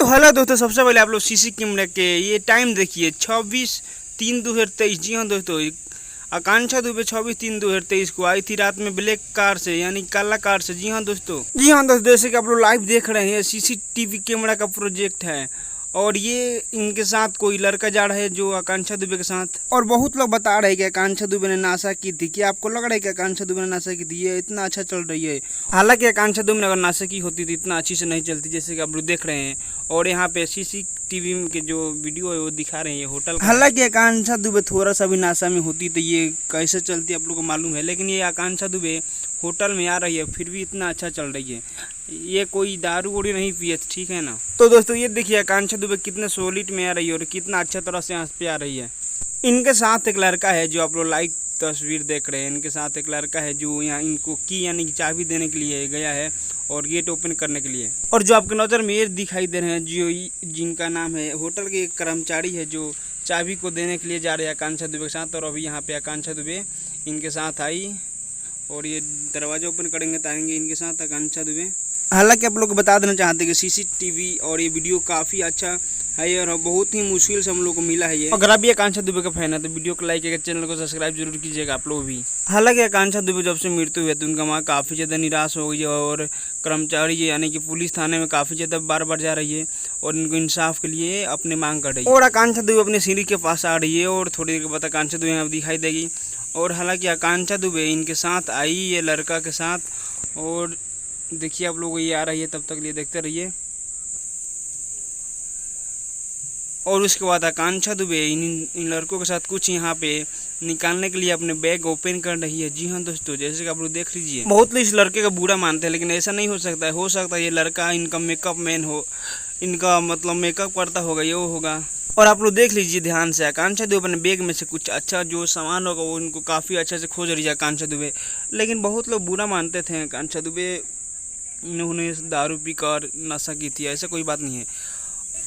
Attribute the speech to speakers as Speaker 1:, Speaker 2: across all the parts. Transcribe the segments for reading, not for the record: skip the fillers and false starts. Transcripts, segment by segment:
Speaker 1: तो हेलो दोस्तों, सबसे पहले आप लोग सीसी कैमरा के ये टाइम देखिए 26/3/2023। जी हाँ दोस्तों, आकांक्षा दुबे 26/3/2023 को आई थी रात में ब्लैक कार से, यानी काला कार से। जी हाँ दोस्तों, जैसे कि आप लोग लाइव देख रहे हैं, सीसीटीवी कैमरा का प्रोजेक्ट है और ये इनके साथ कोई लड़का जा रहा है जो आकांक्षा दुबे के साथ। और बहुत लोग बता रहे हैं कि आकांक्षा दुबे ने नासा की थी। क्या आपको लग रहा है कि आकांक्षा दुबे ने नासा की थी? ये इतना अच्छा चल रही है। हालांकि आकांक्षा दुबे ने अगर नासा की होती तो इतना अच्छी से नहीं चलती, जैसे कि आप लोग देख रहे हैं। और यहाँ पे सीसीटीवी के जो वीडियो है वो दिखा रहे हैं होटल का। हालांकि आकांक्षा दुबे थोड़ा सा भी नासा में होती तो ये कैसे चलती आप लोग को मालूम है, लेकिन ये आकांक्षा दुबे होटल में आ रही है फिर भी इतना अच्छा चल रही है। ये कोई दारू वोड़ी नहीं पिए, ठीक है ना। तो दोस्तों ये देखिए आकांक्षा दुबे कितने सॉलिड में आ रही है और कितना अच्छा तरह से यहाँ पे आ रही है। इनके साथ एक लड़का है जो आप लोग लाइव तस्वीर देख रहे हैं। इनके साथ एक लड़का है जो यहाँ इनको की यानी कि चाबी देने के लिए गया है और गेट ओपन करने के लिए। और जो आपके नज़र में ये दिखाई दे रहे हैं जो जिनका नाम है, होटल के कर्मचारी है जो चाबी को देने के लिए जा रहे हैं आकांक्षा दुबे के साथ। और अभी यहाँ पे आकांक्षा दुबे इनके साथ आई और ये दरवाजा ओपन करेंगे तो आएंगे इनके साथ आकांक्षा दुबे। हालांकि आप लोग को बता देना चाहते हैं कि सीसीटीवी और ये वीडियो काफ़ी अच्छा है और बहुत ही मुश्किल से हम लोग को मिला है ये। अगर आप भी आकांक्षा दुबे का फैन है तो वीडियो को लाइक करके चैनल को सब्सक्राइब जरूर कीजिएगा आप लोग भी। हालांकि आकांक्षा दुबे जब से मृत्यु हुई तो उनका माँ काफ़ी ज़्यादा निराश हो गई है और कर्मचारी यानी कि पुलिस थाने में काफ़ी ज़्यादा बार बार जा रही है और इनको इंसाफ के लिए अपनी मांग कर रही है। और आकांक्षा दुबे अपने सीढ़ी के पास आ रही है और थोड़ी देर के बाद आकांक्षा दुबे यहाँ दिखाई देगी। और हालांकि आकांक्षा दुबे इनके साथ आई ये लड़का के साथ। और देखिए आप लोग ये आ रही है, तब तक ये देखते रहिए। और उसके बाद आकांक्षा दुबे इन लड़कों के साथ कुछ यहाँ पे निकालने के लिए अपने बैग ओपन कर रही है। जी हाँ दोस्तों, जैसे कि आप लोग देख लीजिए। बहुत लोग इस लड़के का बुरा मानते हैं लेकिन ऐसा नहीं हो सकता है। हो सकता है ये लड़का इनका मेकअप मैन हो, इनका मतलब मेकअप करता होगा, ये वो होगा। और आप लोग देख लीजिए ध्यान से, आकांक्षा दुबे अपने बैग में से कुछ अच्छा जो सामान होगा वो उनको काफ़ी अच्छे से खोज रही है आकांक्षा दुबे। लेकिन बहुत लोग बुरा मानते थे आकांक्षा दुबे इन्होंने दारू पी कर नशा की थी, ऐसा कोई बात नहीं है।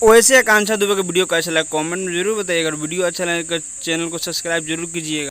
Speaker 1: वैसे आकांक्षा दुबे का वीडियो कैसा लगा कमेंट में जरूर बताइए। अगर वीडियो अच्छा लगे तो चैनल को सब्सक्राइब जरूर कीजिएगा।